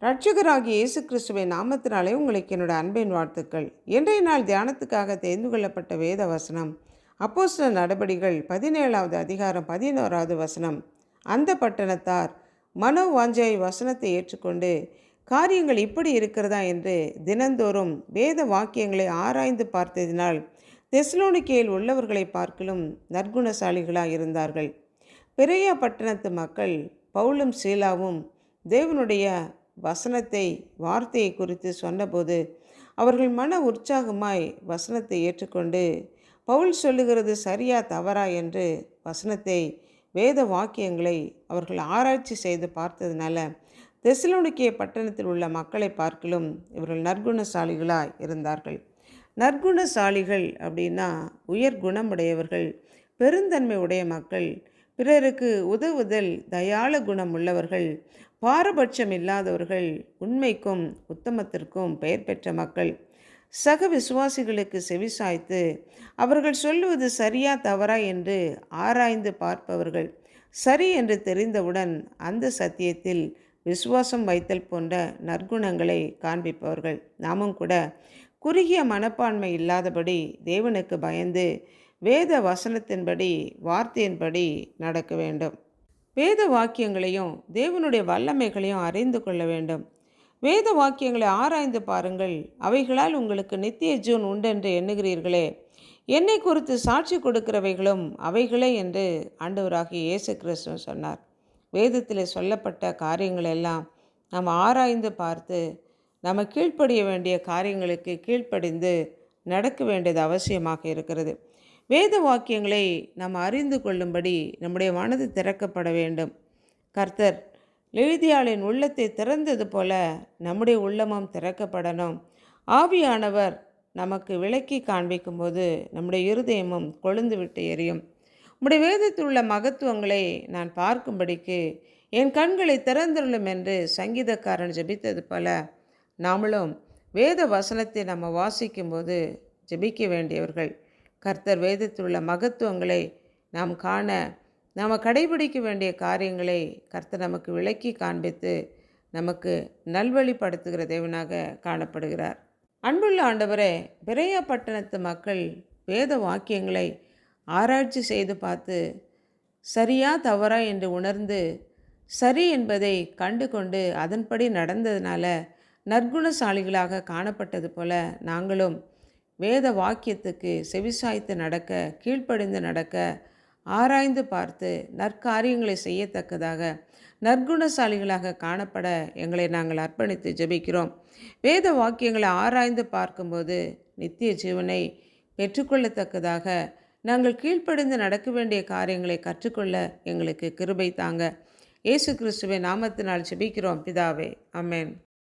இரட்சகராகிய இயேசு கிறிஸ்துவின் நாமத்தினாலே உங்களுக்கு என்னோட அன்பின் வாழ்த்துக்கள். இன்றைய நாள் தியானத்துக்காக தெரிந்து கொள்ளப்பட்ட வேத வசனம் அப்போஸ்தலர் நடபடிகள் 17வது அதிகாரம் 11வது வசனம். அந்த பட்டணத்தார் மனோவாஞ்சை வசனத்தை ஏற்றுக்கொண்டு காரியங்கள் இப்படி இருக்கிறதா என்று தினந்தோறும் வேத வாக்கியங்களை ஆராய்ந்து பார்த்ததினால் தெசலோனிக்கேயில் உள்ளவர்களை பார்க்கலும் நற்குணசாலிகளாக இருந்தார்கள். பெரிய பட்டணத்து மக்கள் பவுலும் சீலாவும் தேவனுடைய வார்த்தையை குறித்து சொன்னபோது அவர்கள் மன உற்சாகமாய் வசனத்தை ஏற்றுக்கொண்டு பவுல் சொல்லுகிறது சரியா தவறா என்று வசனத்தை வேத வாக்கியங்களை அவர்கள் ஆராய்ச்சி செய்து பார்த்ததுனால தெசலோனிக்கே பட்டணத்தில் உள்ள மக்களை பார்க்கலும் இவர்கள் நற்குணசாலிகளாய் இருந்தார்கள். நற்குணசாலிகள் அப்படின்னா உயர் குணமுடையவர்கள், பெருந்தன்மை உடைய மக்கள், பிறருக்கு உதவுதல், தயாள குணம் உள்ளவர்கள், பாரபட்சம் இல்லாதவர்கள், உண்மைக்கும் உத்தமத்திற்கும் பெயர் பெற்ற மக்கள், சக விசுவாசிகளுக்கு செவிசாய்த்து அவர்கள் சொல்லுவது சரியா தவறா என்று ஆராய்ந்து பார்ப்பவர்கள், சரி என்று தெரிந்தவுடன் அந்த சத்தியத்தில் விசுவாசம் வைத்தல் போன்ற நற்குணங்களை காண்பிப்பவர்கள். நாமும் கூட குறுகிய மனப்பான்மை இல்லாதபடி தேவனுக்கு பயந்து வேத வசனத்தின்படி வார்த்தையின்படி நடக்க வேண்டும். வேத வாக்கியங்களையும் தேவனுடைய வல்லமைகளையும் அறிந்து கொள்ள வேண்டும். வேத வாக்கியங்களை ஆராய்ந்து பாருங்கள், அவைகளால் உங்களுக்கு நித்திய ஜீவன் உண்டென்று எண்ணுகிறீர்களே, என்னை குறித்து சாட்சி கொடுக்கிறவைகளும் அவைகளே என்று ஆண்டவராகிய இயேசு கிறிஸ்து சொன்னார். வேதத்தில் சொல்லப்பட்ட காரியங்கள் எல்லாம் நாம் ஆராய்ந்து பார்த்து நம்ம கீழ்ப்படிய வேண்டிய காரியங்களுக்கு கீழ்ப்படிந்து நடக்க வேண்டியது அவசியமாக இருக்கிறது. வேத வாக்கியங்களை நாம் அறிந்து கொள்ளும்படி நம்முடைய மனது திறக்கப்பட வேண்டும். கர்த்தர் லீதியாளின் உள்ளத்தை திறந்தது போல நம்முடைய உள்ளமும் திறக்கப்படணும். ஆவியானவர் நமக்கு விளக்கி காண்பிக்கும்போது நம்முடைய இருதயமும் கொழுந்து விட்டு எரியும். உம்முடைய வேதத்தில் உள்ள மகத்துவங்களை நான் பார்க்கும்படிக்கு என் கண்களை திறந்துள்ளும் என்று சங்கீதக்காரன் ஜெபித்தது போல நாமளும் வேத வசனத்தை நம்ம வாசிக்கும்போது ஜெபிக்க வேண்டியவர்கள். கர்த்தர் வேதத்தில் உள்ள மகத்துவங்களை நாம் காண, நாம் கடைபிடிக்க வேண்டிய காரியங்களை கர்த்தர் நமக்கு விளக்கி காண்பித்து நமக்கு நல்வழிப்படுத்துகிற தேவனாக காணப்படுகிறார். அன்புள்ள ஆண்டவரே, பெரிய பட்டணத்து மக்கள் வேத வாக்கியங்களை ஆராய்ச்சி செய்து பார்த்து சரியா தவறா என்று உணர்ந்து சரி என்பதை கண்டு கொண்டு அதன்படி நடந்ததுனால நற்குணசாலிகளாக காணப்பட்டது போல நாங்களும் வேத வாக்கியத்துக்கு செவிசாய்த்து நடக்க, கீழ்ப்படிந்து நடக்க, ஆராய்ந்து பார்த்து நற்காரியங்களை செய்யத்தக்கதாக நற்குணசாலிகளாக காணப்பட எங்களை நாங்கள் அர்ப்பணித்து ஜெபிக்கிறோம். வேத வாக்கியங்களை ஆராய்ந்து பார்க்கும்போது நித்திய ஜீவனை பெற்றுக்கொள்ளத்தக்கதாக நாங்கள் கீழ்ப்படிந்து நடக்க வேண்டிய காரியங்களை கற்றுக்கொள்ள எங்களுக்கு கிருபை தாங்க. இயேசு கிறிஸ்துவின் நாமத்தினால் ஜெபிக்கிறோம் பிதாவே, ஆமென்.